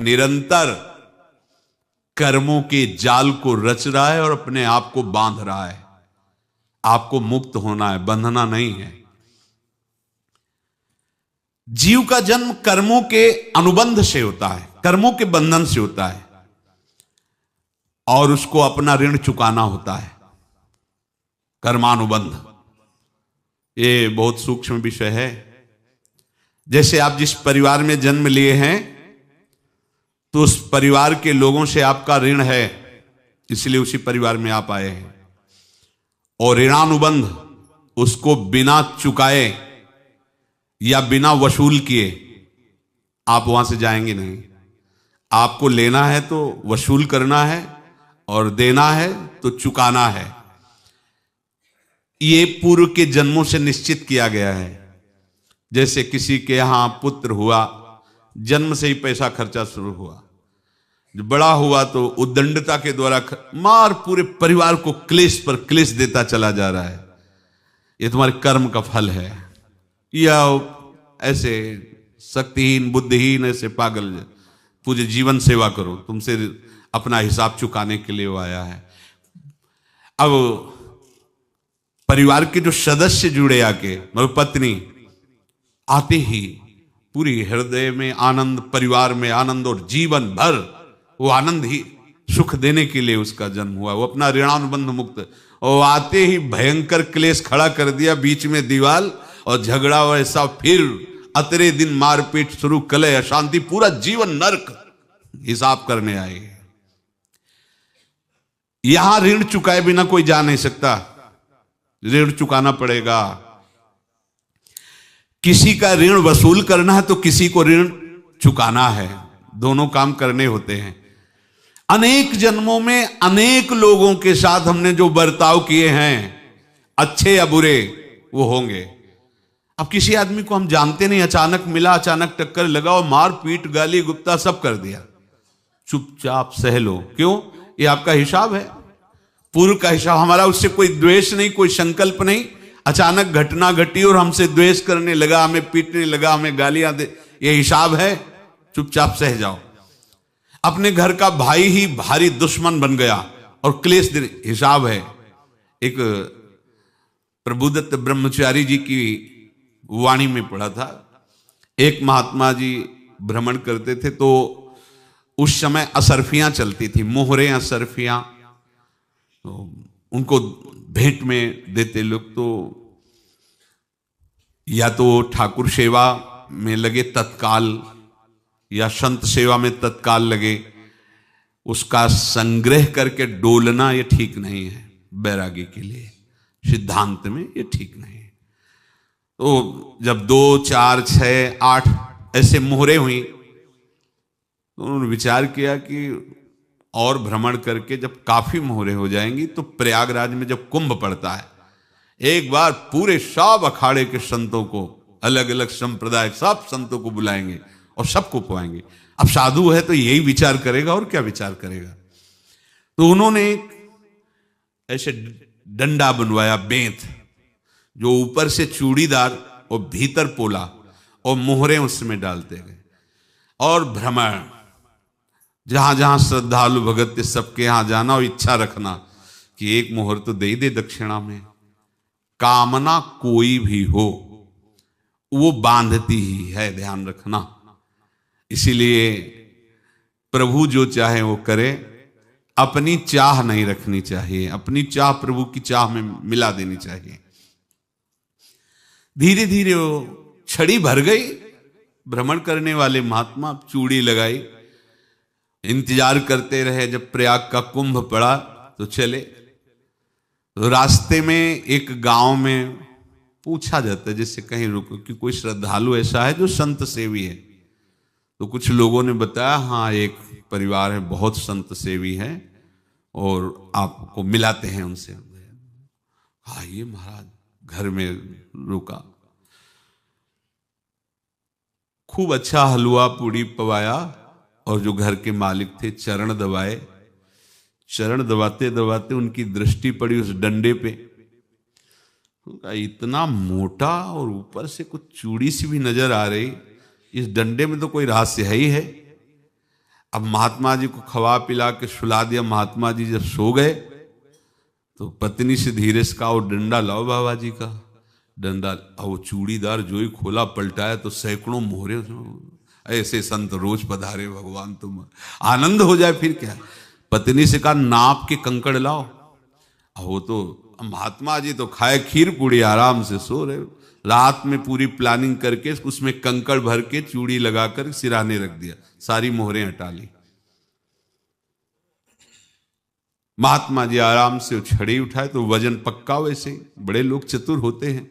निरंतर कर्मों के जाल को रच रहा है और अपने आप को बांध रहा है। आपको मुक्त होना है, बंधना नहीं है। जीव का जन्म कर्मों के अनुबंध से होता है, कर्मों के बंधन से होता है, और उसको अपना ऋण चुकाना होता है। कर्मानुबंध ये बहुत सूक्ष्म विषय है। जैसे आप जिस परिवार में जन्म लिए हैं तो उस परिवार के लोगों से आपका ऋण है, इसलिए उसी परिवार में आप आए हैं। और ऋणानुबंध उसको बिना चुकाए या बिना वसूल किए आप वहां से जाएंगे नहीं। आपको लेना है तो वसूल करना है, और देना है तो चुकाना है। ये पूर्व के जन्मों से निश्चित किया गया है। जैसे किसी के यहां पुत्र हुआ, जन्म से ही पैसा खर्चा शुरू हुआ, जो बड़ा हुआ तो उद्दंडता के द्वारा मार पूरे परिवार को क्लेश पर क्लेश देता चला जा रहा है। ये तुम्हारे कर्म का फल है। या ऐसे शक्तिहीन बुद्धिहीन ऐसे पागल पूरे जीवन सेवा करो, तुमसे अपना हिसाब चुकाने के लिए वो आया है। अब परिवार के जो सदस्य जुड़े आके, मतलब पत्नी आते ही पूरी हृदय में आनंद, परिवार में आनंद, और जीवन भर वो आनंद ही सुख देने के लिए उसका जन्म हुआ। वो अपना ऋणानुबंध मुक्त, और आते ही भयंकर क्लेश खड़ा कर दिया, बीच में दीवाल और झगड़ा वैसा, फिर अतरे दिन मारपीट शुरू, कलह अशांति, पूरा जीवन नरक हिसाब करने आए। यहां ऋण चुकाए बिना कोई जा नहीं सकता, ऋण चुकाना पड़ेगा। किसी का ऋण वसूल करना है तो किसी को ऋण चुकाना है, दोनों काम करने होते हैं। अनेक जन्मों में अनेक लोगों के साथ हमने जो बर्ताव किए हैं, अच्छे या बुरे, वो होंगे। अब किसी आदमी को हम जानते नहीं, अचानक मिला, अचानक टक्कर लगा और मार पीट गाली गुप्ता सब कर दिया, चुपचाप सह लो। क्यों? ये आपका हिसाब है, पूर्व का हिसाब। हमारा उससे कोई द्वेष नहीं, कोई संकल्प नहीं। अचानक घटना घटी और हमसे द्वेष करने लगा, हमें पीटने लगा, हमें गालियां दे, ये हिसाब है, चुपचाप सह जाओ। अपने घर का भाई ही भारी दुश्मन बन गया और क्लेश दे, हिसाब है। एक प्रभुदत्त ब्रह्मचारी जी की वाणी में पढ़ा था, एक महात्मा जी भ्रमण करते थे तो उस समय असरफियां चलती थी, मोहरे असरफियां, तो उनको भेंट में देते लोग। तो या तो ठाकुर सेवा में लगे तत्काल, या संत सेवा में तत्काल लगे, उसका संग्रह करके डोलना ये ठीक नहीं है। बैरागी के लिए सिद्धांत में ये ठीक नहीं है। तो जब 2, 4, 6, 8 ऐसे मोहरे हुई तो उन्होंने विचार किया कि और भ्रमण करके जब काफी मोहरे हो जाएंगी तो प्रयागराज में जब कुंभ पड़ता है, एक बार पूरे सब अखाड़े के संतों को, अलग अलग संप्रदाय सब संतों को बुलाएंगे और सबको खुआएंगे। अब साधु है तो यही विचार करेगा, और क्या विचार करेगा। तो उन्होंने एक ऐसे डंडा बनवाया, बेंत, जो ऊपर से चूड़ीदार और भीतर पोला, और मोहरे उसमें डालते गए। और भ्रमण, जहां जहां श्रद्धालु भगत थे सबके यहां जाना और इच्छा रखना कि एक मोहर तो दे ही दे दक्षिणा में। कामना कोई भी हो वो बांधती ही है, ध्यान रखना। इसीलिए प्रभु जो चाहे वो करे, अपनी चाह नहीं रखनी चाहिए, अपनी चाह प्रभु की चाह में मिला देनी चाहिए। धीरे धीरे वो छड़ी भर गई। भ्रमण करने वाले महात्मा चूड़ी लगाई, इंतजार करते रहे। जब प्रयाग का कुंभ पड़ा तो चले। तो रास्ते में एक गांव में पूछा जाता है, जैसे कहीं रुको कि कोई श्रद्धालु ऐसा है जो संत सेवी है। तो कुछ लोगों ने बताया, हाँ एक परिवार है बहुत संत सेवी है और आपको मिलाते हैं उनसे। हाँ ये महाराज घर में रुका, खूब अच्छा हलवा पूड़ी पवाया, और जो घर के मालिक थे चरण दबाए। चरण दबाते दबाते उनकी दृष्टि पड़ी उस डंडे पे। इतना मोटा और ऊपर से कुछ चूड़ी सी भी नजर आ रही, इस डंडे में तो कोई रहस्य है ही है। अब महात्मा जी को खवा पिला के सुला दिया। महात्मा जी जब सो गए तो पत्नी से धीरे से कहा, वो डंडा लाओ बाबा जी का। डंडा, वो चूड़ीदार जो ही खोला पलटाया तो सैकड़ों मोहरे। ऐसे संत रोज पधारे भगवान, तुम आनंद हो जाए फिर क्या। पत्नी से कहा, नाप के कंकड़ लाओ। वो तो महात्मा जी तो खाए खीर पूड़ी, आराम से सो रहे। रात में पूरी प्लानिंग करके उसमें कंकड़ भर के चूड़ी लगाकर सिराने रख दिया, सारी मोहरें हटा ली। महात्मा जी आराम से छड़ी उठाए तो वजन पक्का। वैसे बड़े लोग चतुर होते हैं,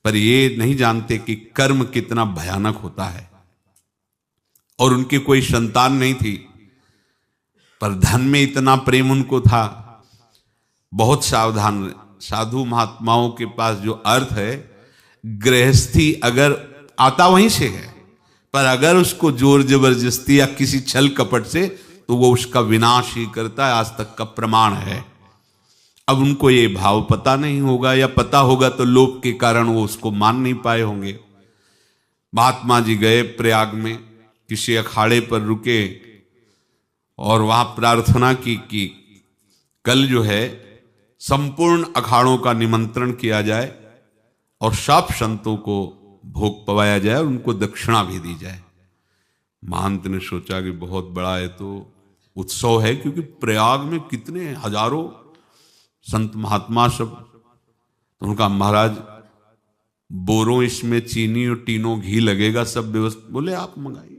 पर ये नहीं जानते कि कर्म कितना भयानक होता है। और उनकी कोई संतान नहीं थी, पर धन में इतना प्रेम उनको था। बहुत सावधान। साधु महात्माओं के पास जो अर्थ है, गृहस्थी अगर आता वहीं से है, पर अगर उसको जोर जबरदस्ती या किसी छल कपट से, तो वो उसका विनाश ही करता है। आज तक का प्रमाण है। अब उनको ये भाव पता नहीं होगा, या पता होगा तो लोभ के कारण वो उसको मान नहीं पाए होंगे। महात्मा जी गए प्रयाग में, किसी अखाड़े पर रुके और वहां प्रार्थना की कि कल जो है संपूर्ण अखाड़ों का निमंत्रण किया जाए और सब संतों को भोग पवाया जाए और उनको दक्षिणा भी दी जाए। महंत ने सोचा कि बहुत बड़ा है तो उत्सव है, क्योंकि प्रयाग में कितने हजारों संत महात्मा सब। तो उनका, महाराज बोरों इसमें चीनी और टीनों घी लगेगा, सब व्यवस्था। बोले आप मंगाइए,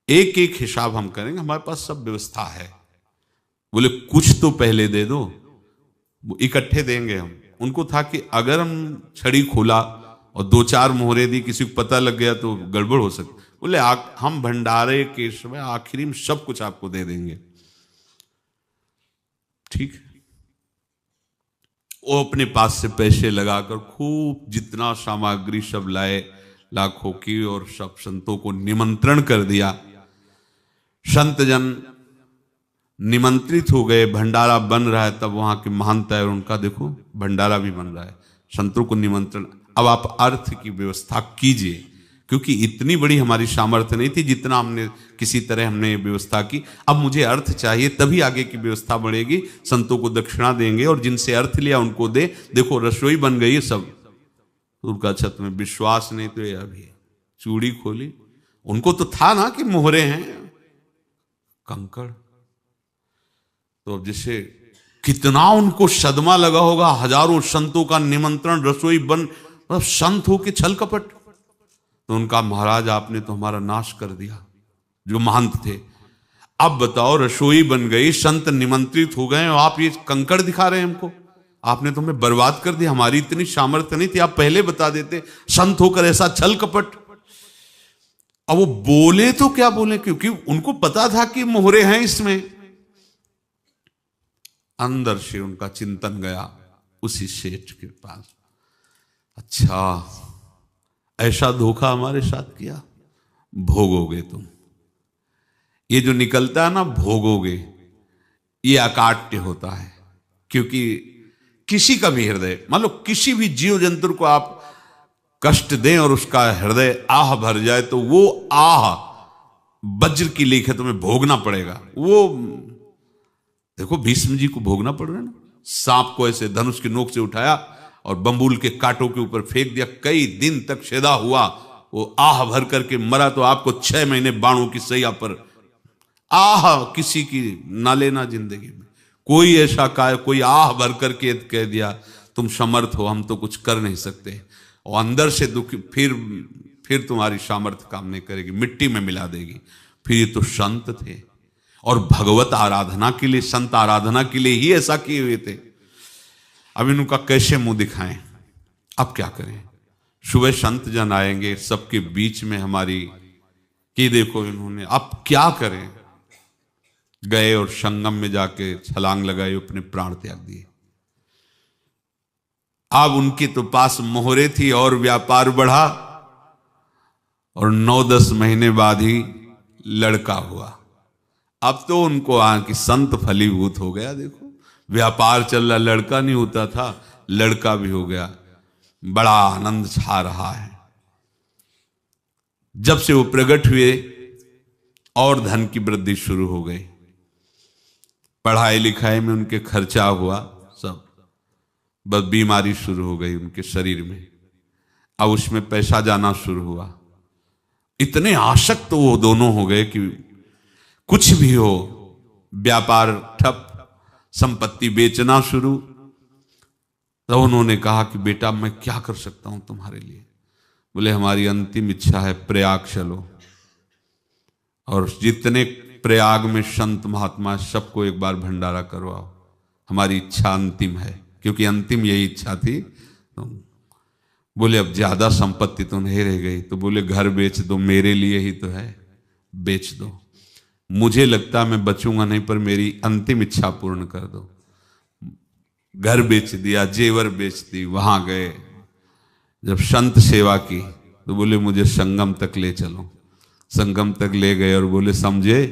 एक एक हिसाब हम करेंगे, हमारे पास सब व्यवस्था है। बोले कुछ तो पहले दे दो, वो इकट्ठे देंगे हम। उनको था कि अगर हम छड़ी खोला और दो चार मोहरे दी, किसी को पता लग गया तो गड़बड़ हो सकती। बोले हम भंडारे के समय आखिरी में सब कुछ आपको दे देंगे। ठीक है। वो अपने पास से पैसे लगाकर खूब जितना सामग्री सब लाए, लाखों की, और सब संतों को निमंत्रण कर दिया। संत जन निमंत्रित हो गए, भंडारा बन रहा है। तब वहां के महंत है और उनका देखो भंडारा भी बन रहा है, संतों को निमंत्रण। अब आप अर्थ की व्यवस्था कीजिए, क्योंकि इतनी बड़ी हमारी सामर्थ्य नहीं थी जितना हमने किसी तरह हमने व्यवस्था की। अब मुझे अर्थ चाहिए, तभी आगे की व्यवस्था बढ़ेगी। संतों को दक्षिणा देंगे और जिनसे अर्थ लिया उनको दे। देखो रसोई बन गई है सब। उनका छत में विश्वास नहीं तो ये अभी चूड़ी खोली। उनको तो था ना कि मोहरे हैं, कंकड़। तो अब जैसे कितना उनको सदमा लगा होगा, हजारों संतों का निमंत्रण, रसोई बन, मतलब संत हो के छल कपट। तो उनका, महाराज आपने तो हमारा नाश कर दिया, जो महंत थे। अब बताओ, रसोई बन गई, संत निमंत्रित हो गए और आप ये कंकड़ दिखा रहे हैं हमको। आपने तो हमें बर्बाद कर दिया, हमारी इतनी सामर्थ्य नहीं थी, आप पहले बता देते। संत होकर ऐसा छल कपट। अब वो बोले तो क्या बोले, क्योंकि उनको पता था कि मोहरे हैं इसमें। अंदर से उनका चिंतन गया उसी सेठ के पास, अच्छा ऐसा धोखा हमारे साथ किया, भोगोगे तुम। ये जो निकलता है ना भोगोगे, ये अकाट्य होता है। क्योंकि किसी का भी हृदय, मान लो किसी भी जीव जंतु को आप कष्ट दें और उसका हृदय आह भर जाए, तो वो आह वज्र की लेख है, तुम्हें भोगना पड़ेगा। वो देखो भीष्म जी को भोगना पड़ रहा है ना। सांप को ऐसे धनुष की नोक से उठाया और बंबूल के कांटों के ऊपर फेंक दिया, कई दिन तक शेदा हुआ, वो आह भर करके मरा। तो आपको 6 महीने बाणों की सैया पर आह किसी की ना लेना जिंदगी में। कोई ऐसा कोई आह भर करके कह दिया तुम समर्थ हो, हम तो कुछ कर नहीं सकते, और अंदर से दुखी, फिर तुम्हारी सामर्थ्य काम नहीं करेगी, मिट्टी में मिला देगी। फिर ये तो संत थे और भगवत आराधना के लिए, संत आराधना के लिए ही ऐसा किए हुए थे। अब इनका कैसे मुंह दिखाएं, अब क्या करें। सुबह संत जन आएंगे, सबके बीच में हमारी कि देखो इन्होंने, अब क्या करें। गए और संगम में जाके छलांग लगाई, अपने प्राण त्याग दिए। अब उनके तो पास मोहरे थी और व्यापार बढ़ा, और 9-10 महीने बाद ही लड़का हुआ। अब तो उनको कि संत फलीभूत हो गया। देखो व्यापार चल रहा, लड़का नहीं होता था, लड़का भी हो गया, बड़ा आनंद छा रहा है। जब से वो प्रकट हुए और धन की वृद्धि शुरू हो गई। पढ़ाई लिखाई में उनके खर्चा हुआ सब, बस बीमारी शुरू हो गई उनके शरीर में। अब उसमें पैसा जाना शुरू हुआ। इतने आसक्त तो वो दोनों हो गए कि कुछ भी हो, व्यापार ठप, संपत्ति बेचना शुरू। तो उन्होंने कहा कि बेटा मैं क्या कर सकता हूं तुम्हारे लिए? बोले हमारी अंतिम इच्छा है प्रयाग चलो, और जितने प्रयाग में संत महात्मा सबको एक बार भंडारा करवाओ, हमारी इच्छा अंतिम है। क्योंकि अंतिम यही इच्छा थी। तो बोले अब ज्यादा संपत्ति तो नहीं रह गई। तो बोले घर बेच दो, मेरे लिए ही तो है, बेच दो। मुझे लगता मैं बचूंगा नहीं, पर मेरी अंतिम इच्छा पूर्ण कर दो। घर बेच दिया, जेवर बेच दी। वहां गए, जब संत सेवा की तो बोले मुझे संगम तक ले चलो। संगम तक ले गए और बोले समझे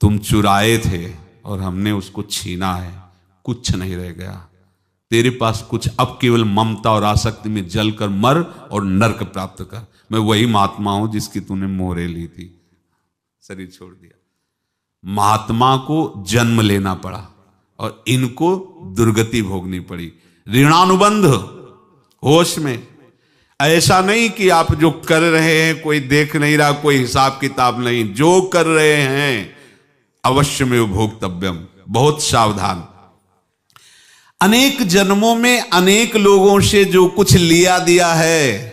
तुम चुराए थे और हमने उसको छीना है, कुछ नहीं रह गया तेरे पास कुछ, अब केवल ममता और आसक्ति में जलकर मर और नरक प्राप्त कर। मैं वही महात्मा हूं जिसकी तूने मोहरे ली थी, शरीर छोड़ दिया। महात्मा को जन्म लेना पड़ा और इनको दुर्गति भोगनी पड़ी। ऋणानुबंध होश में, ऐसा नहीं कि आप जो कर रहे हैं कोई देख नहीं रहा, कोई हिसाब किताब नहीं, जो कर रहे हैं अवश्य में भोक्तव्यम। बहुत सावधान। अनेक जन्मों में अनेक लोगों से जो कुछ लिया दिया है,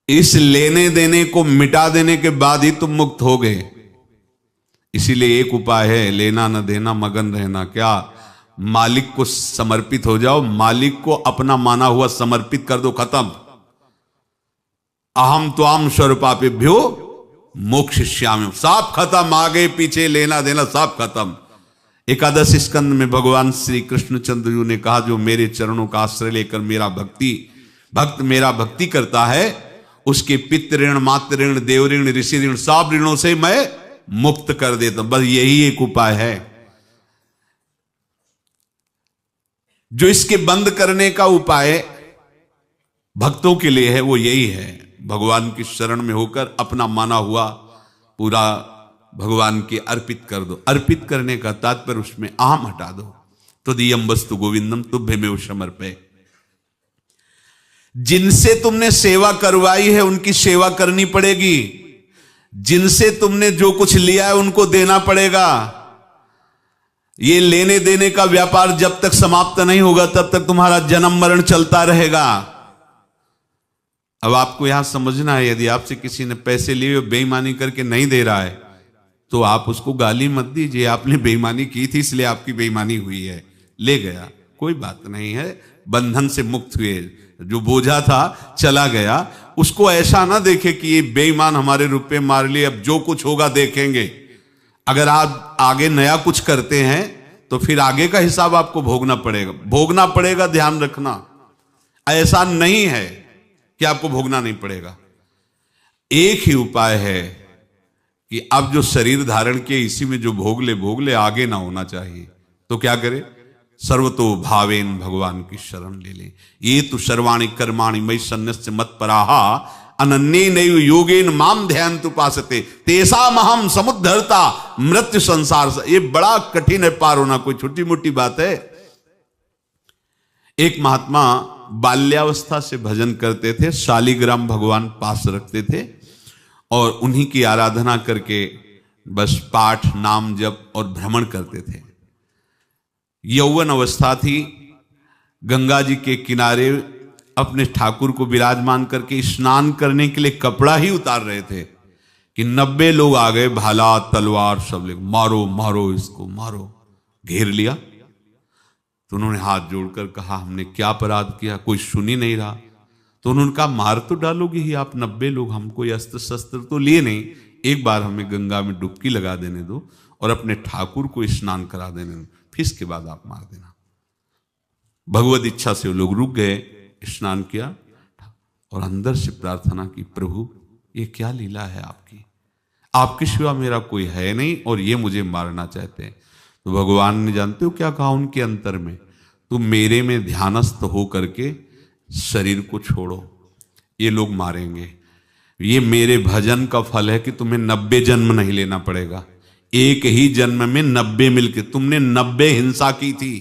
इस लेने देने को मिटा देने के बाद ही तुम मुक्त हो गए। इसीलिए एक उपाय है, लेना न देना मगन रहना। क्या? मालिक को समर्पित हो जाओ, मालिक को अपना माना हुआ समर्पित कर दो, खत्म। अहम त्वाम स्वरूपापेभ्यो मोक्षयिष्यामि, सब खत्म। आगे पीछे लेना देना सब खत्म। एकादश स्कंद में भगवान श्री कृष्णचंद्र जी ने कहा जो मेरे चरणों का आश्रय लेकर भक्त मेरा भक्ति करता है, उसके पितृ ऋण, मातृ ऋण, देव ऋण, ऋषि ऋण, सब ऋणों से मैं मुक्त कर देता हूं। बस यही एक उपाय है जो इसके बंद करने का उपाय भक्तों के लिए है। वो यही है, भगवान की शरण में होकर अपना माना हुआ पूरा भगवान के अर्पित कर दो। अर्पित करने का तात्पर्य उसमें अहम हटा दो। तो दियम वस्तु गोविंदम तुभ्यमेव समर्पये। जिनसे तुमने सेवा करवाई है उनकी सेवा करनी पड़ेगी। जिनसे तुमने जो कुछ लिया है उनको देना पड़ेगा। ये लेने देने का व्यापार जब तक समाप्त नहीं होगा तब तक तुम्हारा जन्म मरण चलता रहेगा। अब आपको यहां समझना है, यदि आपसे किसी ने पैसे लिए बेईमानी करके नहीं दे रहा है तो आप उसको गाली मत दीजिए, आपने बेईमानी की थी इसलिए आपकी बेईमानी हुई है, ले गया, कोई बात नहीं है, बंधन से मुक्त हुए, जो बोझा था चला गया। उसको ऐसा ना देखे कि ये बेईमान हमारे रुपए मार लिए, अब जो कुछ होगा देखेंगे। अगर आप आगे नया कुछ करते हैं तो फिर आगे का हिसाब आपको भोगना पड़ेगा, ध्यान रखना। ऐसा नहीं है कि आपको भोगना नहीं पड़ेगा। एक ही उपाय है कि अब जो शरीर धारण किए इसी में जो भोग ले, आगे ना होना चाहिए। तो क्या करे? सर्वतो भावेन भगवान की शरण ले ले। ये तो सर्वाणि कर्माणि मयि सन्न्यस्य मत्पराहा अनन्येन योगेन माम ध्यायन्तु उपासते तेषामहं समुद्धर्ता मृत्यु संसार से। ये बड़ा कठिन है पार होना, कोई छोटी मोटी बात है। एक महात्मा बाल्यावस्था से भजन करते थे, शालिग्राम भगवान पास रखते थे और उन्हीं की आराधना करके बस पाठ, नाम, जप और भ्रमण करते थे। यौवन अवस्था थी, गंगा जी के किनारे अपने ठाकुर को विराजमान करके स्नान करने के लिए कपड़ा ही उतार रहे थे कि 90 लोग आ गए, भाला तलवार सब ले, मारो मारो इसको मारो, घेर लिया। तो उन्होंने हाथ जोड़कर कहा हमने क्या अपराध किया? कोई सुन ही नहीं रहा। तो उन्होंने कहा मार तो डालोगे ही आप, 90 लोग, हम कोई अस्त्र शस्त्र तो लिए नहीं, एक बार हमें गंगा में डुबकी लगा देने दो और अपने ठाकुर को स्नान करा देने दो, फिर इसके बाद आप मार देना। भगवत इच्छा से वो लोग रुक गए, स्नान किया और अंदर से प्रार्थना की, प्रभु ये क्या लीला है आपकी, आपके सिवा मेरा कोई है नहीं और ये मुझे मारना चाहते हैं। तो भगवान ने जानते हो क्या कहा उनके अंतर में? तुम मेरे में ध्यानस्थ हो करके शरीर को छोड़ो, ये लोग मारेंगे। ये मेरे भजन का फल है कि तुम्हें 90 जन्म नहीं लेना पड़ेगा। एक ही जन्म में 90 मिलके, तुमने 90 हिंसा की थी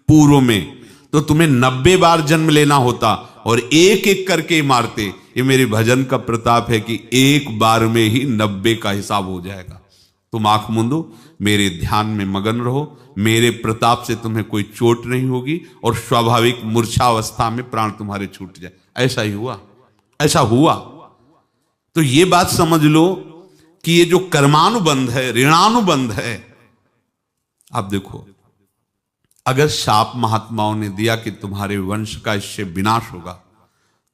पूर्व में, तो तुम्हें 90 बार जन्म लेना होता और एक एक करके मारते। ये मेरे भजन का प्रताप है कि एक बार में ही 90 का हिसाब हो जाएगा। तुम आंख मूंदो, मेरे ध्यान में मगन रहो, मेरे प्रताप से तुम्हें कोई चोट नहीं होगी और स्वाभाविक मूर्छावस्था में प्राण तुम्हारे छूट जाए। ऐसा ही हुआ, ऐसा हुआ। तो ये बात समझ लो कि ये जो कर्मानुबंध है, ऋणानुबंध है। आप देखो, अगर शाप महात्माओं ने दिया कि तुम्हारे वंश का इससे विनाश होगा,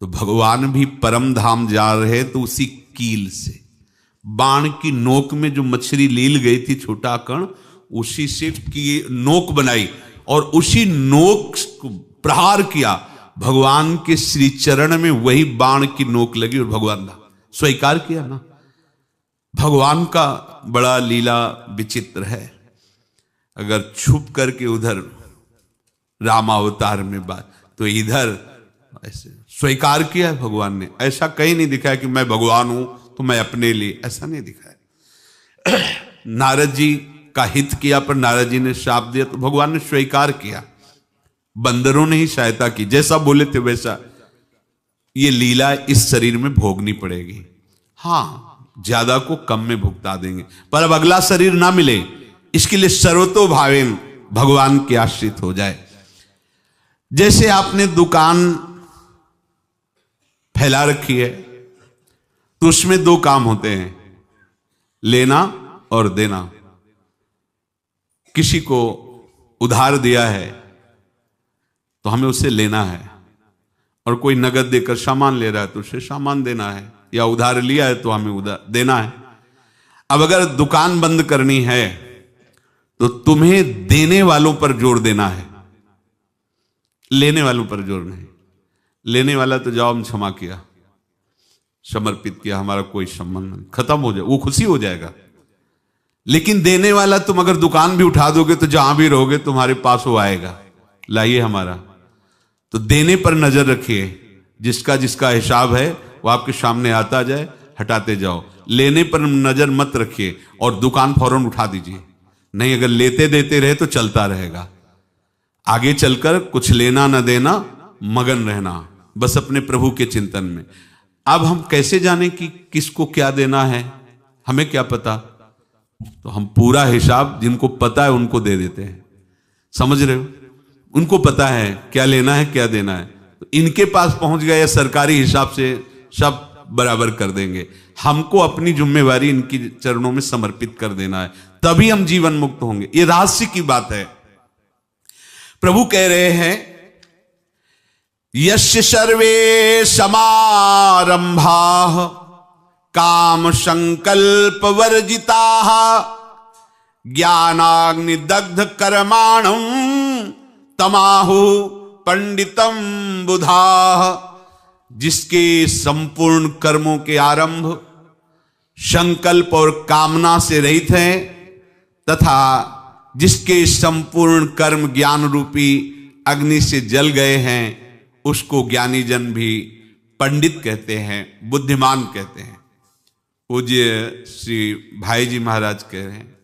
तो भगवान भी परम धाम जा रहे तो उसी कील से, बाण की नोक में जो मछली लील गई थी छोटा कण, उसी से की नोक बनाई और उसी नोक को प्रहार किया। भगवान के श्री चरण में वही बाण की नोक लगी और भगवान ने स्वीकार किया ना। भगवान का बड़ा लीला विचित्र है। अगर छुप करके उधर रामावतार में बात, तो इधर ऐसे स्वीकार किया है भगवान ने। ऐसा कहीं नहीं दिखाया कि मैं भगवान हूं तो मैं अपने लिए, ऐसा नहीं दिखाया। नारद जी का हित किया पर नारद जी ने शाप दिया तो भगवान ने स्वीकार किया। बंदरों ने ही सहायता की, जैसा बोले थे वैसा। ये लीला इस शरीर में भोगनी पड़ेगी। हाँ, ज्यादा को कम में भुगता देंगे, पर अब अगला शरीर ना मिले, इसके लिए सर्वतो भावेन भगवान के आश्रित हो जाए। जैसे आपने दुकान फैला रखी है तो उसमें दो काम होते हैं, लेना और देना। किसी को उधार दिया है तो हमें उसे लेना है, और कोई नगद देकर सामान ले रहा है तो उसे सामान देना है, या उधार लिया है तो हमें उधार देना है। अब अगर दुकान बंद करनी है तो तुम्हें देने वालों पर जोर देना है, लेने वालों पर जोर नहीं। लेने वाला तो जाओ हम क्षमा किया, समर्पित किया, हमारा कोई संबंध नहीं, खत्म हो जाए, वो खुशी हो जाएगा। लेकिन देने वाला, तुम अगर दुकान भी उठा दोगे तो जहां भी रहोगे तुम्हारे पास वो आएगा, लाइए हमारा। तो देने पर नजर रखिए, जिसका जिसका हिसाब है वो आपके सामने आता जाए, हटाते जाओ। लेने पर नजर मत रखिए और दुकान फौरन उठा दीजिए, नहीं अगर लेते देते रहे तो चलता रहेगा। आगे चलकर कुछ लेना न देना, मगन रहना बस अपने प्रभु के चिंतन में। अब हम कैसे जाने कि किसको क्या देना है, हमें क्या पता? तो हम पूरा हिसाब जिनको पता है उनको दे देते हैं, समझ रहे हो? उनको पता है क्या लेना है क्या देना है, तो इनके पास पहुंच गए, सरकारी हिसाब से सब बराबर कर देंगे। हमको अपनी जिम्मेवारी इनकी चरणों में समर्पित कर देना है, तभी हम जीवन मुक्त होंगे। ये रहस्य की बात है। प्रभु कह रहे हैं, यस्य सर्वे समारंभा काम संकल्प वर्जिता ज्ञानाग्नि दग्ध कर्माणं तमाहु पंडितम बुधा। जिसके संपूर्ण कर्मों के आरंभ संकल्प और कामना से रहित हैं, तथा जिसके संपूर्ण कर्म ज्ञान रूपी अग्नि से जल गए हैं, उसको ज्ञानी जन भी पंडित कहते हैं, बुद्धिमान कहते हैं। पूज्य श्री भाई जी महाराज कह रहे हैं,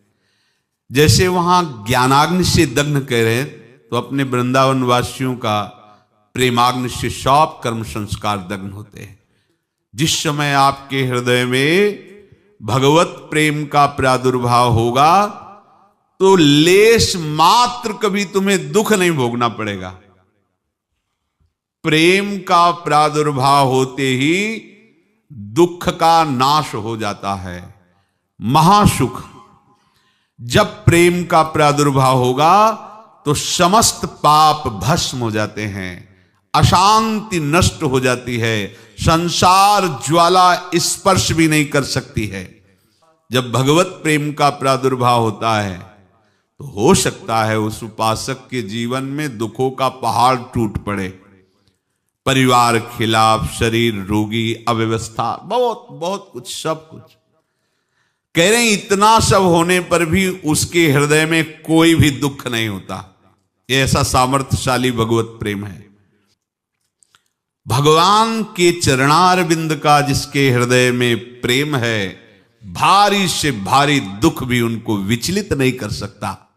जैसे वहां ज्ञानाग्नि से दग्ध कह रहे हैं, तो अपने वृंदावन वासियों का प्रेमाग्नि से सब कर्म संस्कार दग्ध होते हैं। जिस समय आपके हृदय में भगवत प्रेम का प्रादुर्भाव होगा तो लेश मात्र कभी तुम्हें दुख नहीं भोगना पड़ेगा। प्रेम का प्रादुर्भाव होते ही दुख का नाश हो जाता है, महासुख। जब प्रेम का प्रादुर्भाव होगा तो समस्त पाप भस्म हो जाते हैं, अशांति नष्ट हो जाती है, संसार ज्वाला स्पर्श भी नहीं कर सकती है। जब भगवत प्रेम का प्रादुर्भाव होता है तो हो सकता है उस उपासक के जीवन में दुखों का पहाड़ टूट पड़े, परिवार खिलाफ, शरीर रोगी, अव्यवस्था, बहुत बहुत कुछ, सब कुछ। कह रहे हैं इतना सब होने पर भी उसके हृदय में कोई भी दुख नहीं होता। ये ऐसा सामर्थ्यशाली भगवत प्रेम है। भगवान के चरणारविंद का जिसके हृदय में प्रेम है, भारी से भारी दुख भी उनको विचलित नहीं कर सकता।